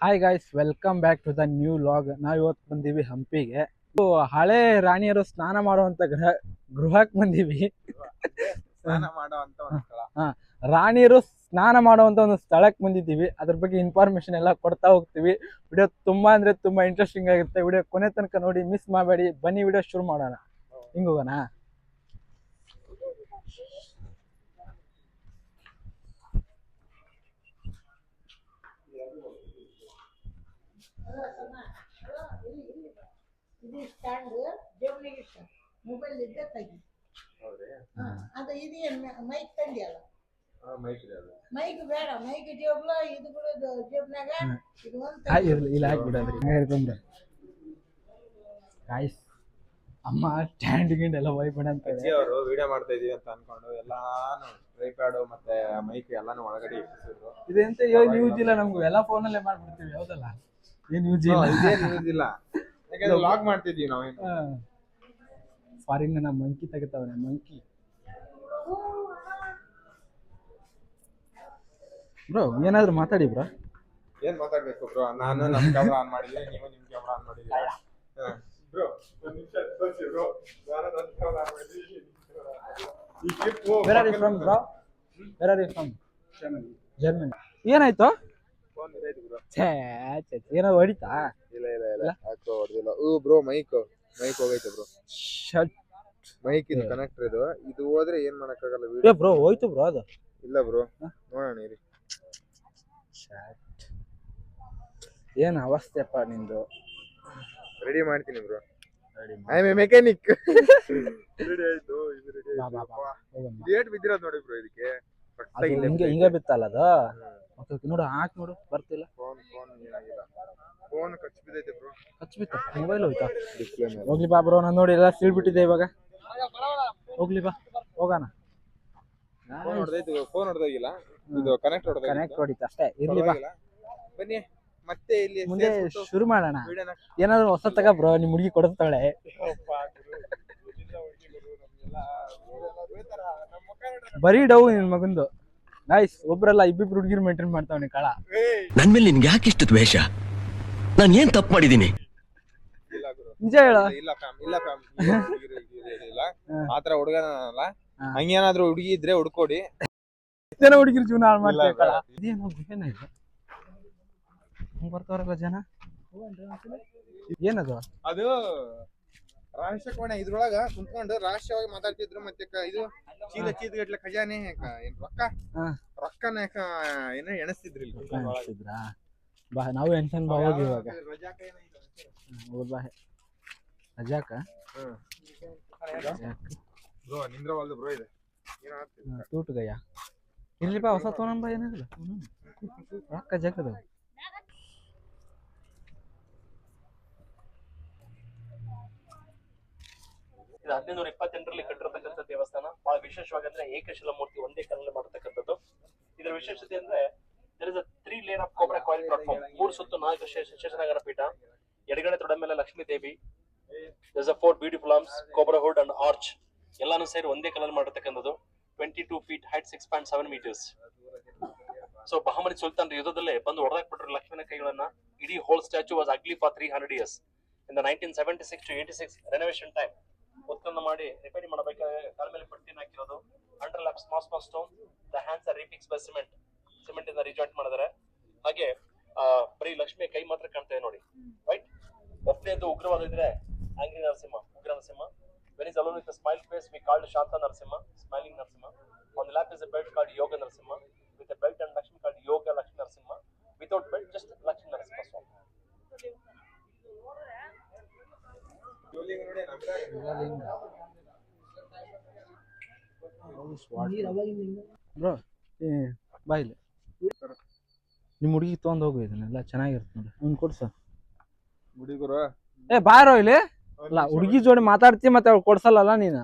Hi guys, welcome back to the new vlog. ನಾವು ಇವತ್ತು ಬಂದೀವಿ ಹಂಪಿಗೆ. ಹಳೆ ರಾಣಿಯರು ಸ್ನಾನ ಮಾಡುವಂತ ಗೃಹಕ್ಕೆ ಬಂದೀವಿ. ರಾಣಿಯರು ಸ್ನಾನ ಮಾಡುವಂತ ಒಂದು ಸ್ಥಳಕ್ಕೆ ಬಂದಿದ್ದೀವಿ. ಅದ್ರ ಬಗ್ಗೆ ಇನ್ಫಾರ್ಮೇಶನ್ ಎಲ್ಲ ಕೊಡ್ತಾ ಹೋಗ್ತೀವಿ. ವಿಡಿಯೋ ತುಂಬಾ ಅಂದ್ರೆ ತುಂಬಾ ಇಂಟ್ರೆಸ್ಟಿಂಗ್ ಆಗಿರುತ್ತೆ. ವಿಡಿಯೋ ಕೊನೆ ತನಕ ನೋಡಿ, ಮಿಸ್ ಮಾಡಬೇಡಿ. ಬನ್ನಿ ವಿಡಿಯೋ ಶುರು ಮಾಡೋಣ. ಹಿಂಗ ಹೋಗೋಣ. ಇದು ಸ್ಟ್ಯಾಂಡ್ ಜೇಬುನಿಗೆ ಇಷ್ಟ ಮೊಬೈಲ್ ಇದ್ದ ತೆಗಿ. ಅದು ಇದೇನು ಮೈಕ್ ತಂದಿಯಲ್ಲ? ಮೈಕ್ ಬೇಡ, ಮೈಕ್ ಜೇಬ್ಲ ಇದು ಬಿಡೋದು ಜೇಬ್ನಾಗ. ಇದು ಒಂದು ಇಲ್ಲ ಹಾಕ್ಬಿಡೋದ್ರಿ. ಗಾಯ್ಸ್, ಅಮ್ಮ ಸ್ಟ್ಯಾಂಡ್ ಗಿಂಡ್ ಎಲ್ಲ ವೈಪಣ ಅಂತ ಅವರು ವಿಡಿಯೋ ಮಾಡ್ತಾ ಇದೀವಿ ಅಂತ ಅನ್ಕೊಂಡು ಎಲ್ಲಾನು ಟ್ರೈಪ್ಯಾಡ್ ಮತ್ತೆ ಮೈಕ್ ಎಲ್ಲಾನು ಒಳಗಡೆ ಇಟ್ಟಿದ್ರು. ಇದೆಂತ ಯೂಸ್ ಇಲ್ಲ, ನಮ್ಗೆ ಎಲ್ಲ ಫೋನಲ್ಲೇ ಮಾಡ್ಬಿಡ್ತೀವಿ. ಹೌದಲ್ಲ? ಏನ್ ಯೂಸ್ ಇಲ್ಲ, ಯಾಕಂದ್ರೆ ಲಾಗ್ ಮಾಡ್ತಿದ್ವಿ ನಾವೇನು. ಫಾರಿನ್ ನಮ್ಮ ಮಂಕಿ ತೆಗಿತಾವನೆ, ಮಂಕಿ. ಬ್ರೋ ಏನಾದ್ರು ಮಾತಾಡಿ ಬ್ರೋ. ಏನ್ ಮಾತಾಡ್ಬೇಕು ಬ್ರೋ? ನಾನು ನಮ್ ಕ್ಯಾಮ್ರಾ ಆನ್ ಮಾಡಿದ್ದೆ, ನೀವು ನಿಮ್ ಕ್ಯಾಮ್ರಾ ಆನ್ ಮಾಡಿದ್ದೀರಾ ಬ್ರೋ. ಒಂದು ನಿಮಿಷ ತೋರಿಸಿ ಬ್ರೋ. ನಾನು ನನ್ನ ಕ್ಯಾಮ್ರಾ ಆನ್ ಮಾಡಿದ್ದೀನಿ. ಈ clip where are you from bro? Where are you from? Germany. ಏನಾಯ್ತು? ಫೋನ್ ಇದೆ ಬ್ರೋ. ಛೇ ಏನೋ ಹೊಡಿತಾ? ಇಲ್ಲ ಯಾಕೋ ಹೊಡೆದಿಲ್ಲ. ಬ್ರೋ ಮೈಕ್ ಹೋಗೈತೆ ಬ್ರೋ. ಶಟ್. ಮೈಕ್ ಇದು ಕನೆಕ್ಟರ್ ಇದು ಹೋದ್ರೆ ಏನ್ ಮಾಡಕ್ಕಾಗಲ್ಲ ವಿಡಿಯೋ. ಬ್ರೋ ಹೋಯ್ತು ಬ್ರೋ ಅದು. ಇಲ್ಲ ಬ್ರೋ, ನೋಡೋಣ ಇರಿ. ಏನ್ ಅವಸ್ಥೆಪ್ಪ ನಿಂದು. ರೆಡಿ ಮಾಡ್ತೀನಿ bro. I am A mechanic. Ready ಆಯ್ತು, ಇದು ರೆಡಿ ಆಯ್ತು. ಲೇಟ್ ಬಿದ್ದಿರೋದು ನೋಡಿ ಬ್ರೋ ಇದಕ್ಕೆ. ಹಿಂಗೆ ಬಿತ್ತಲ್ಲ ಅದು. ಓಕೆ ನೋಡು, ಹಾಕಿ ನೋಡು, ಬರ್ತಿಲ್ಲ. ಫೋನ್ ಏನಾಗಿಲ್ಲ, ಫೋನ್ ಕಚ್ ಬಿದ್ದೈತೆ ಬ್ರೋ. ಕಚ್ ಬಿತ್ತ, ಮೊಬೈಲ್ ಹೋಯ್ತಾ? ಡಿಸ್ಪ್ಲೇ ಮೇಲೆ. ಹೋಗ್ಲಿ ಬಾ ಬ್ರೋ, ನಾನು ನೋಡಿ ಎಲ್ಲ ಸೀಳ್ಬಿಟ್ಟಿದ್ದೆ ಇವಾಗ. ಹೋಗ್ಲಿ ಬಾ, ಹೋಗೋಣ. ಫೋನ್ ಹೊಡೆದಾಗಿಲ್ಲ, ಇದು ಕನೆಕ್ಟ್ ಹೊಡಿತ ಅಷ್ಟೇ. ಇರ್ಲಿ ಬಾ, ಬನ್ನಿ ಮತ್ತೆ ಇಲ್ಲಿ ಮುಂದೆ ಶುರು ಮಾಡೋಣ. ಏನಾದ್ರು ಹೊಸ ತಗ ಬ್ರೋ, ನಿಮ್ ಹುಡುಗಿ ಕೊಡ್ತಾಳೆ. ಬರೀ ಡವ್ ನಿನ್ ಮಗಂದು. ಗಾಯ್ಸ್, ಒಬ್ರಲ್ಲ ಇಬ್ಬಿಬ್ರು ಹುಡುಗಿರು ಮೇಂಟೈನ್ ಮಾಡ್ತಾವನೆ ಕಾಳ. ನನ್ ಮೇಲೆ ನಿನ್ಗೆ ಯಾಕೆ ಇಷ್ಟು ದ್ವೇಷ? ನಾನು ಏನ್ ತಪ್ಪು ಮಾಡಿದೀನಿ? ನಿಜ ಹೇಳ. ಇಲ್ಲ ಆತರ ಹುಡುಗನಲ್ಲ, ಹಂಗೇನಾದ್ರು ಹುಡುಗಿ ಇದ್ರೆ ಹುಡ್ಕೊಡಿ. ಜನ ಹುಡುಗಿರು ಜೀವನ ಹಾಳು ಮಾಡ್ತಾರೆ ಕಾಳ. ಇದೇನೋ ಗುಹೆನ ಇದು, ಹಂಗ್ ಬರ್ತಾವ್ರಲ್ಲ ಜನ. ಏನದು? ಅದು ರಹಸ್ಯ ಕೋಣೆ. ಇದ್ರೊಳಗ ಕುಂತ್ಕೊಂಡು ರಹಸ್ಯವಾಗಿ ಮಾತಾಡ್ತಿದ್ರು. ಮತ್ತೆ ಇದು ಚೀಲಗಟ್ಲೆ ಖಜಾನೆ ಏನ್ ರೊಕ್ಕನ ಏನೋ ಎಣಿಸ್ತಿದ್ರಿ. ಬಾ, ನಾವು ಎನ್ಸನ್ ಬಾ, ಹೋಗಿ ಇವಾಗ. ಬಾ ರಜಾಕ ಬ್ರೋ, ನಿಂದ್ರವಲ್ದು ಬ್ರೋ ಇದೆ. ತೂಟಗಯ್ಯ ಇರ್ಲಿ ಬಾ, ಹೊಸ ತೋಣ ಬಾ. ಏನಾಗಲ್ಲ, ರೊಕ್ಕ ಜಗದ. ಇದು 1928ರಲ್ಲಿ ಕಟ್ಟಿರತಕ್ಕಂಥ ದೇವಸ್ಥಾನ. ಬಹಳ ವಿಶೇಷವಾಗಿ ಅಂದ್ರೆ ಏಕಶಿಲ ಮೂರ್ತಿ ಒಂದೇ ಕಲ್ಲಲ್ಲಿ ಮಾಡತಕ್ಕಂಥದ್ದು. ಇದರ ವಿಶೇಷತೆ ಅಂದ್ರೆ there is a 3 layer of cobra coil platform. 3 ಸುತ್ತು 4 ಶೇಷನಾಗರ ಪೀಠ. ಎಡಗಡೆ ತೊಡೆ ಮೇಲೆ Lakshmi Devi. there is a 4 beautiful arms, cobra hood and arch. ಎಲ್ಲಾನು ಸೇರಿ ಒಂದೇ ಕಲ್ಲಲ್ಲಿ ಮಾಡಿರ್ತಕ್ಕಂಥದ್ದು. 22 feet height, 6.7 meters. So Bahmani Sultan ಯುದ್ಧದಲ್ಲೇ ಬಂದು ಹೊಡೆದಾಕ್ಬಿಟ್ರು ಲಕ್ಷ್ಮೀನ ಕೈಗಳನ್ನ. ಇಡೀ whole statue was ugly for 300 years. in the 1976 to 86 renovation time ಉತ್ಪನ್ನ ಮಾಡಿ ರಿಪೇರಿ ಮಾಡಬೇಕಾದ್ರೆ ಕಾಲ ಮೇಲೆ ಪಟ್ಟಿನ ಹಾಕಿರೋದು. Under lap small stone. The hands are refix by cement ಇಂದ ರೀಜಾಯಿಂಟ್ ಮಾಡಿದ್ದಾರೆ. ಹಾಗೆ ಬರೀ ಲಕ್ಷ್ಮಿ ಕೈ ಮಾತ್ರ ಕಾಣ್ತಾ ಇದೆ ನೋಡಿ, ರೈಟ್. ಒಬ್ಬನೇದು ಉಗ್ರವಾದ ಇದ್ರೆ angry Narasimha, Ugra Narasimha. When is alone with the smile face we called Shantha Narasimha, smiling Narasimha. On the lap is a belt called Yoga Narasimha. With a belt and Lakshmi called Yoga Lakshmi Narasimha. Without belt just Lakshmi Narasimha Swamy. Bro ಬಾ ಇಲ್ಲಿ. ನಿಮ್ ಹುಡುಗಿ ತೊಗೊಂಡ್ ಹೋಗು, ಇದನ್ನೆಲ್ಲ ಚೆನ್ನಾಗಿರುತ್ತೆ ನೋಡಿ. ಅವ್ನು ಕೊಡ್ಸ ಹುಡುಗರು. ಬಾರೋ ಇಲ್ಲಿ. ಅಲ್ಲ, ಹುಡುಗಿ ಜೋಡಿ ಮಾತಾಡ್ತಿ, ಮತ್ತೆ ಅವ್ಳು ಕೊಡ್ಸಲ್ಲ ನೀನ.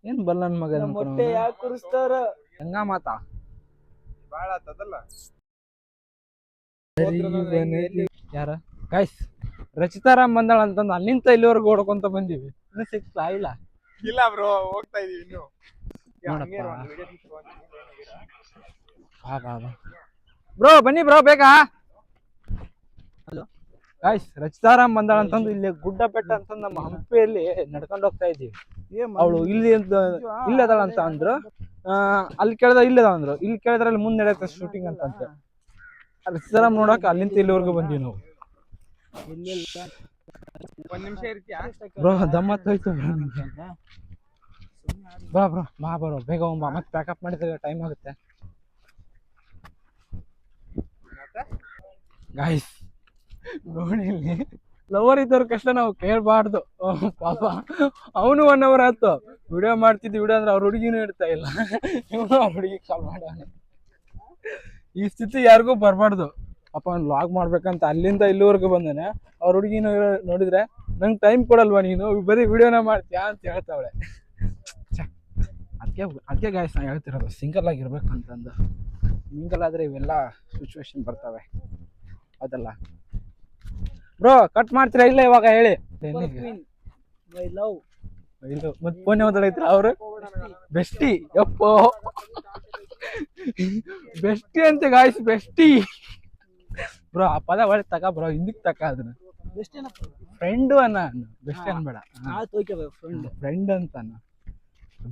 ಏನ್ ಬಲ್ಲ ನನ್ ಮಗ. ಹಂಗ ಮಾತಾ ಬಾಳ ಆತದಲ್ಲ. ಯಾರ ಗಾಯ್ಸ್, ರಚಿತಾರಾಮ್ ಬಂದಾಳ ಅಂತಂದು ಅಲ್ಲಿಂದ ಇಲ್ಲಿವರೆಗೂ ಓಡ್ಕೊಂತ ಬಂದೀವಿ. ಇನ್ನು ಸಿಕ್ತಾ ಇಲ್ಲ. ಇಲ್ಲ ಬ್ರೋ, ಹೋಗ್ತಾ ಇದೀವಿ ಇನ್ನು. ಬ್ರೋ ಬನ್ನಿ ಬ್ರೋ, ಬೇಕಾ? ಗಾಯ್ಸ್ ರಚಿತಾರಾಮ್ ಬಂದಾಳ ಅಂತಂದು ಇಲ್ಲಿ ಗುಡ್ಡ ಬೆಟ್ಟ ಅಂತಂದು ನಮ್ಮ ಹಂಪಿಯಲ್ಲಿ ನಡ್ಕೊಂಡು ಹೋಗ್ತಾ ಇದ್ದೀವಿ. ಅವಳು ಇಲ್ಲಿ ಇಲ್ಲಿ ಅದಾಳ ಅಂತ ಅಂದ್ರು. ಅಲ್ಲಿ ಕೇಳಿದ ಇಲ್ಲಿ ಅದಾವ ಅಂದ್ರು. ಇಲ್ಲಿ ಕೇಳಿದ್ರೆ ಅಲ್ಲಿ ಮುಂದೆ ನಡೆಯುತ್ತೆ ಶೂಟಿಂಗ್ ಅಂತ ರಚಿತಾರಾಮ್ ನೋಡಕ್ ಅಲ್ಲಿಂದ ಇಲ್ಲಿವರೆಗೂ ಬಂದೀವಿ ನಾವು. ಒಂದ್ ನಿಮಿಷ ಇರ್ತೀಯಾ ಬ್ರೋ ದಮ್ಮತ್ ಹೋಯ್ತು ಬ್ರೋ ಬ್ರೋ ಬಾ ಬರೋ ಬೇಗ ಹೋಗ್ಬಾ ಮತ್ತೆ ಪ್ಯಾಕಪ್ ಮಾಡಿದ್ರೆ ಟೈಮ್ ಆಗುತ್ತೆ. ಗಾಯ್ಸ್ ನೋಡಿ ಇಲ್ಲಿ ಲವರ್ ಇದ್ದವ್ರ ಕಷ್ಟ ನಾವು ಕೇಳಬಾರ್ದು. ಪಾಪ ಅವನು 1 hour ಆಯ್ತು ವಿಡಿಯೋ ಮಾಡ್ತಿದ್ವಿ. ವಿಡಿಯೋ ಅಂದ್ರೆ ಅವ್ರ ಹುಡುಗಿನೂ ಇಡ್ತಾ ಇಲ್ಲ. ಇವನು ಅವ್ರ ಹುಡುಗಿ ಕಾಲ್ ಮಾಡೋಣ. ಈ ಸ್ಥಿತಿ ಯಾರಿಗೂ ಬರಬಾರ್ದು. ಪಾಪ ಅವ್ನು ಲಾಗ್ ಮಾಡ್ಬೇಕಂತ ಅಲ್ಲಿಂದ ಇಲ್ಲಿವರೆಗೂ ಬಂದಾನೆ. ಅವ್ರ ಹುಡುಗಿನೂ ನೋಡಿದ್ರೆ ನಂಗೆ ಟೈಮ್ ಕೊಡಲ್ವಾ ನೀನು ಬರೀ ವಿಡಿಯೋನ ಮಾಡ್ತೀಯಾ ಅಂತ ಹೇಳ್ತಾವಳೆ. ಅದಕ್ಕೆ ಗಾಯ್ಸ್ ನಾನು ಹೇಳ್ತಿರೋದು ಸಿಂಗಲ್ ಆಗಿರ್ಬೇಕು ಅಂತಂದು. ಸಿಂಗಲ್ ಆದರೆ ಇವೆಲ್ಲ ಸಿಚುವೇಶನ್ ಬರ್ತವೆ ಅದಲ್ಲ. ಬ್ರೋ ಕಟ್ ಮಾಡ್ತೀರಾ ಇಲ್ಲ ಇವಾಗ ಹೇಳಿ. ಮತ್ತೆ ಫೋನ್ ಯಾವ್ದೈತ್ರ ಅವ್ರು ಬೆಸ್ಟಿ ಯಪ್ಪೋ ಬೆಸ್ಟಿ ಅಂತ ಗಾಯ್ಸ್ ಬೆಸ್ಟಿ. ಬ್ರೋ ಆ ಪದ ಒಳ್ಳೆ ತಕ ಬ್ರೋ ಹಿಂದಕ್ಕೆ ತಕ ಅದನ್ನ ಫ್ರೆಂಡು ಅನ್ನ ಬೆಸ್ಟ್ ಅನ್ಬೇಡ ಫ್ರೆಂಡ್ ಅಂತ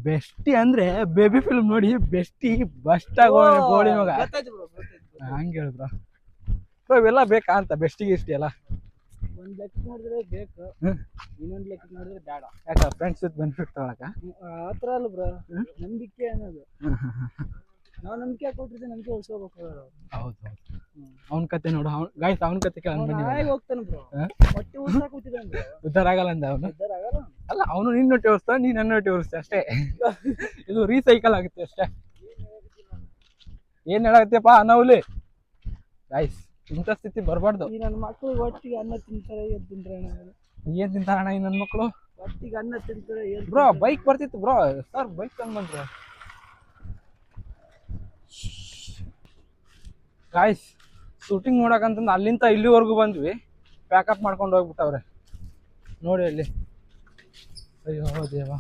ಬೆಸ್ಟಿ ಅಂದ್ರೆ ಬೇಬಿ ಫಿಲ್ಮ್ ನೋಡಿ ಬೆಸ್ಟಿ ಬಸ್ಟ್ ಗೋಳಿ ಮಗ ಹಂಗೆ ಹೇಳು ಬ್ರೋ. ಬ್ರೋ ಇವೆಲ್ಲ ಬೇಕಾ ಅಂತ ಬೆಸ್ಟಿಗೆ ಇಷ್ಟಿ ಎಲ್ಲ ಒಂದ್ ಲೆಕ್ಕ ನೋಡಿದ್ರೆ ಬೇಕು ಇನ್ನೊಂದ್ ಲೆಕ್ಕ ನೋಡಿದ್ರೆ ಬೇಡ. ಯಾಕ ಫ್ರೆಂಡ್ಸ್ ವಿತ್ ಬೆನಿಫಿಟ್ ತಗೊಳಕ ಆತರ ಅಲ್ಲ ಬ್ರೋ ನಂಬಿಕೆ ಅನ್ನೋದು. ನಾವು ನಂಬಿಕೆ ಕೊಟ್ಟಿದ್ರೆ ನಂಬಿಕೆ ಉಳಿಸ್ಕೋಬೇಕು. ಹೌದು ಅವ್ನ ಕತೆ ನೋಡು ಗಾಯ್ಸ್ ಅವ್ನ ಕತೆ ಹೋಗ್ತಾನೆ ಬ್ರೋ ಹೊಟ್ಟೆ ಉಳ್ಸಾಕ ಕೂತಿದ್ದಾನೆ. ಉದ್ದಾರ ಆಗಲ್ಲ ಅಂದ ಅವನು. ಉದ್ದಾರ ಆಗಲ್ಲ ಅಲ್ಲ ಅವನು ನಿನ್ನ ಹೊಟ್ಟೆ ಉಳಿಸ್ತಾವ ನೀನ್ ನನ್ನ ಹೊಟ್ಟೆ ಉಳಿಸ್ತೆ ಅಷ್ಟೇ. ಇದು ರೀಸೈಕಲ್ ಆಗುತ್ತೆ ಅಷ್ಟೇ. ಏನ್ ಹೇಳತ್ತಪ್ಪ ಅನೌಲಿ ಗಾಯ್ಸ್ ಇಂಥ ಸ್ಥಿತಿ ಬರಬಾರ್ದು. ಈ ನನ್ನ ಮಕ್ಕಳು ಒಟ್ಟಿಗೆ ಅನ್ನ ತಿಂತಾರೆ ಏನ್ ತಿಂತಾರೆ ಏನ್ ತಿಂತಾರಣ್ಣ ಈ ನನ್ನ ಮಕ್ಕಳು ಒಟ್ಟಿಗೆ ಅನ್ನ ತಿಂತಾರೆ. ಬ್ರೋ ಬೈಕ್ ಬರ್ತಿತ್ತು ಬ್ರೋ ಸರ್ ಬೈಕ್ ತಂದ್ ಬಂದ್ರು. ಗಾಯ್ಸ್ ಶೂಟಿಂಗ್ ನೋಡಕಂತಂದು ಅಲ್ಲಿಂದ ಇಲ್ಲಿವರೆಗೂ ಬಂದ್ವಿ. ಪ್ಯಾಕಪ್ ಮಾಡ್ಕೊಂಡು ಹೋಗ್ಬಿಟ್ಟವ್ರೆ ನೋಡಿ ಅಲ್ಲಿ. ಅಯ್ಯೋ ದೇವ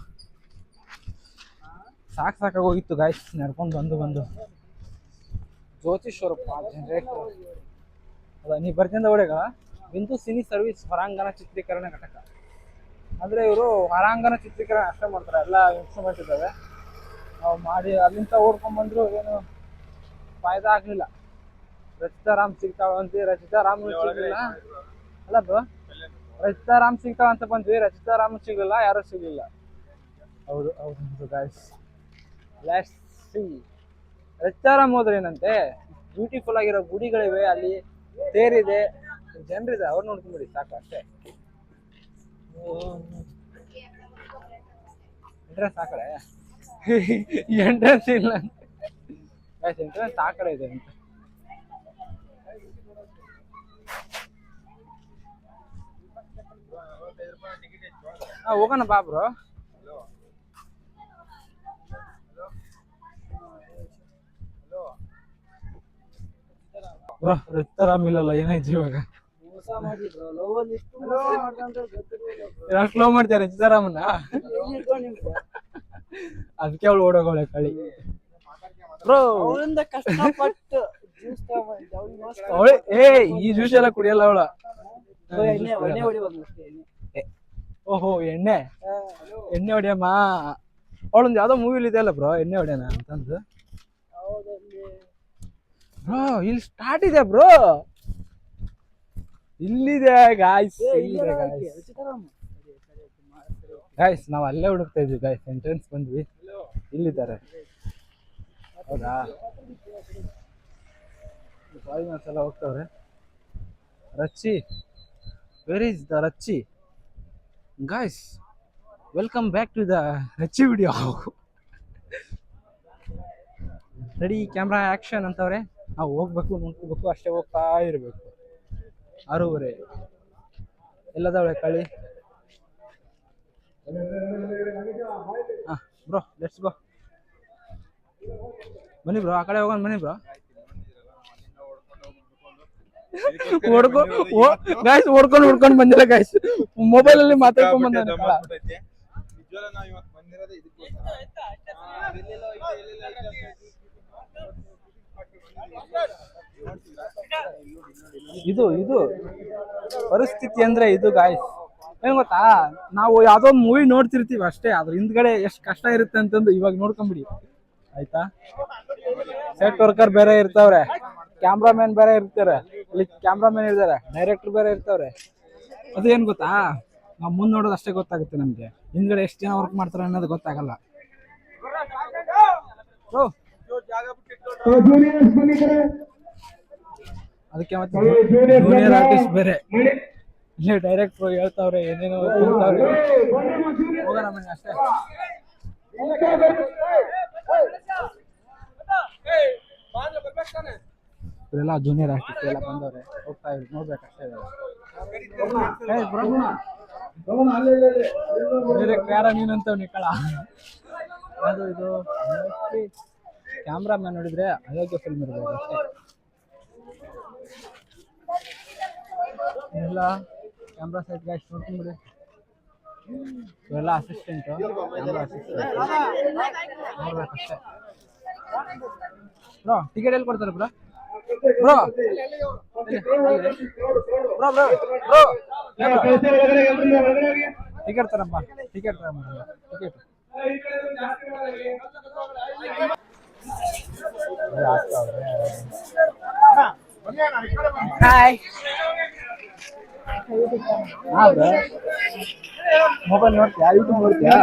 ಸಾಕಾಗೋಗಿತ್ತು ಗಾಯ್ಸ್ ನಡ್ಕೊಂಡು ಬಂದು. ಜ್ಯೋತಿಶ್ವರಪ್ಪ ಜನರೇಟರ್ ಅದ ನೀ ಬರ್ತಿಂದ ಒಳಗ ಬಿಂದು ಸಿನಿ ಸರ್ವಿಸ್ ಹೊರಾಂಗಣ ಚಿತ್ರೀಕರಣ ಘಟಕ ಅಂದ್ರೆ ಇವರು ಹೊರಾಂಗಣ ಚಿತ್ರೀಕರಣ ಅಷ್ಟೇ ಮಾಡ್ತಾರೆ. ಎಲ್ಲ ಇನ್ಸ್ಟ್ರೂಮೆಂಟ್ ಇದ್ದಾವೆ ನಾವು ಮಾಡಿ ಅಲ್ಲಿಂದ ಓಡ್ಕೊಂಡ್ಬಂದ್ರು ಏನು ಫಾಯ್ದಾ ಆಗ್ಲಿಲ್ಲ. ರಚಿತಾರಾಮ್ ಸಿಗ್ತಾವ ಅಂತ ರಚಿತಾರಾಮ್ ಸಿಗ್ಲಿಲ್ಲ ಅಲ್ಲ ಬ್ರೋ ರಚಿತಾರಾಮ್ ಸಿಗ್ತಾವ ಅಂತ ಬಂದ್ವಿ. ರಚಿತಾರಾಮ್ ಸಿಗ್ಲಿಲ್ಲ ಯಾರು ಸಿಗ್ಲಿಲ್ಲ. ಹೌದು ಹೌದು ಗಾಯ್ಸ್ ಲೆಟ್ಸ್ ಸಿ. ರಚಿತಾರಾಮ್ ಹೋದ್ರೆ ಏನಂತೆ ಬ್ಯೂಟಿಫುಲ್ ಆಗಿರೋ ಗುಡಿಗಳಿವೆ ಅಲ್ಲಿ ತೇರಿದೆ ಜನರಿದೆ ಅವ್ರು ನೋಡ್ಕೊಂಡ್ಬಿಡಿ ಸಾಕು ಅಷ್ಟೇ. ಎಂಟ್ರೆನ್ಸ್ ಆ ಕಡೆ ಎಂಟ್ರೆನ್ಸ್ ಇಲ್ಲ ಎಂಟ್ರೆನ್ಸ್ ಆ ಕಡೆ ಇದೆ ಅಂತ. ಹೋಗೋಣ ಬಾ ಬ್ರೋ. ಬ್ರೋ ರಚಿತಾರಾಮ್ ಇಲ್ಲಲ್ಲ ಏನಾಯ್ತು ಇವಾಗ ಸ್ಲೋ ಮಾಡ್ತಾರೆ ರಚಿತಾರಾಮನ್ನ. ಅದಕ್ಕೆ ಅವಳು ಓಡೋಗೋಳೆ ಕಳಿ ಬ್ರೋ. ಕಷ್ಟಪಟ್ಟು ಅವಳೆ ಈ ಜ್ಯೂಸ್ ಎಲ್ಲ ಕುಡಿಯಲ್ಲ ಅವಳ. ಓಹೋ ಎಣ್ಣೆ ಹೊಡಿಯಮ್ಮ. ಅವಳೊಂದು ಯಾವ್ದೋ ಮೂವಿಲಿ ಇದೆ ಅಲ್ಲ ಬ್ರೋ ಎಣ್ಣೆ ಹೊಡಿಯೋಣ ಅಂತಂದು. ಬ್ರೋ ಇಲ್ಲಿ ಸ್ಟಾರ್ಟ್ ಇದೆ ಬ್ರೋ ಇಲ್ಲಿದೆ ಗಾಯ್ಸ್. ಗಾಯ್ಸ್ ನಾವು ಅಲ್ಲೇ ಹುಡುಕ್ತಾ ಇದ್ವಿ ಗಾಯ್ಸ್. ಎಂಟ್ರೆನ್ಸ್ ಬಂದ್ವಿ ಇಲ್ಲಿದ್ದಾರೆ. ಹೌದಾ ಫಾರಿನರ್ಸ್ ಎಲ್ಲ ಹೋಗ್ತವ್ರೆ. Rachi where is the Rachi guys. Welcome back to the Rachi video. Ready camera action ಅಂತವ್ರೆ. ನಾವು ಹೋಗ್ಬೇಕು ನೋಡ್ಕೋಬೇಕು ಅಷ್ಟೇ ಹೋಗ್ತಾ ಇರಬೇಕು. 6:30 ಎಲ್ಲದವಳೆ ಕಳಿ. ಬ್ರೋ ಲೆಟ್ಸ್ ಗೋ ಬನ್ನಿ ಬ್ರೋ ಆ ಕಡೆ ಹೋಗೋಣ ಬನ್ನಿ ಬ್ರೋ. ಓಡ್ಕೊಂಡು ಬಂದಿಲ್ಲ ಗಾಯ್ಸ್. ಮೊಬೈಲ್ ಅಲ್ಲಿ ಮಾತಾಡ್ಕೊಂಡ್ ಬಂದ ಇದು ಇದು ಪರಿಸ್ಥಿತಿ ಅಂದ್ರೆ ಇದು ಗಾಯ್ಸ್. ಏನ್ ಗೊತ್ತಾ, ನಾವು ಯಾವ್ದೋ ಒಂದು ಮೂವಿ ನೋಡ್ತಿರ್ತೀವಿ ಅಷ್ಟೇ, ಅದ್ರ ಹಿಂದ್ಗಡೆ ಎಷ್ಟು ಕಷ್ಟ ಇರುತ್ತೆ ಅಂತಂದು ಇವಾಗ ನೋಡ್ಕೊಂಬಿಡಿ ಆಯ್ತಾ. ಸೆಟ್ ವರ್ಕರ್ ಬೇರೆ ಇರ್ತಾವ್ರೆ, ಕ್ಯಾಮ್ರಾಮನ್ ಬೇರೆ ಇರ್ತಾರೆ, ಇಲ್ಲಿ ಕ್ಯಾಮ್ರಾಮನ್ ಇರ್ತಾರೆ, ಡೈರೆಕ್ಟರ್ ಬೇರೆ ಇರ್ತಾವ್ರೆ. ಅದು ಏನ್ ಗೊತ್ತಾ, ನಾವು ಮುಂದೆ ನೋಡೋದು ಅಷ್ಟೇ ಗೊತ್ತಾಗುತ್ತೆ ನಮ್ಗೆ, ಹಿಂದ್ಗಡೆ ಎಷ್ಟು ಜನ ವರ್ಕ್ ಮಾಡ್ತಾರೆ ಅನ್ನೋದು ಗೊತ್ತಾಗಲ್ಲ. ಅದಕ್ಕೆ ಮತ್ತೆ ಜೂನಿಯರ್ ಆರ್ಟಿಸ್ಟ್ ಬೇರೆ, ಇಲ್ಲಿ ಡೈರೆಕ್ಟ್ರು ಹೇಳ್ತಾವ್ರೆ ಏನೇನೋ ಹೇಳ್ತಾವ್ರೆ. ಹೋಗೋಣ ಬನ್ನಿ ಅಷ್ಟೇ. ಇವರೆಲ್ಲ ಜೂನಿಯರ್ ಆರ್ಟಿಸ್ಟ್ ಎಲ್ಲ ಬಂದವ್ರೆ, ಹೋಗ್ತಾ ಇದ್ರು, ನೋಡ್ಬೇಕಷ್ಟೇ. ಬೇರೆ ಯಾರ ನೀನಂತವ್ ನಿಕ್ಕಳ. ಅದು ಇದು ಕ್ಯಾಮ್ರಾಮನ್ ನೋಡಿದ್ರೆ ಅಯೋಗ್ಯ ಫಿಲ್ಮ್ ಇರ್ಬೋದು ಅಷ್ಟೇ. ಎಲ್ಲ ಕ್ಯಾಮ್ರಾ ಸೈಟ್ ಗಾಯ್ಸ್ ನೋಡ್ಕೊಂಡ್ಬಿಡಿ, ಇವೆಲ್ಲ ಅಸಿಸ್ಟೆಂಟು, ಕ್ಯಾಮ್ರಾ ಅಸಿಸ್ಟೆಂಟ್ ನೋಡ್ಬೇಕಷ್ಟೇ. ಬ್ರೋ ಟಿಕೆಟ್ ಎಲ್ಲಿ ಕೊಡ್ತಾರೆ bro? Bro bro bro bro ticket ತರಪ್ಪ, ಟಿಕೆಟ್ ತರ ಟಿಕೆಟ್. ಹಾಯ್. ಮೊಬೈಲ್ ನೋಡ್ತೀಯಾ, ಯೂಟ್ಯೂಬ್ ನೋಡ್ತೀಯಾ?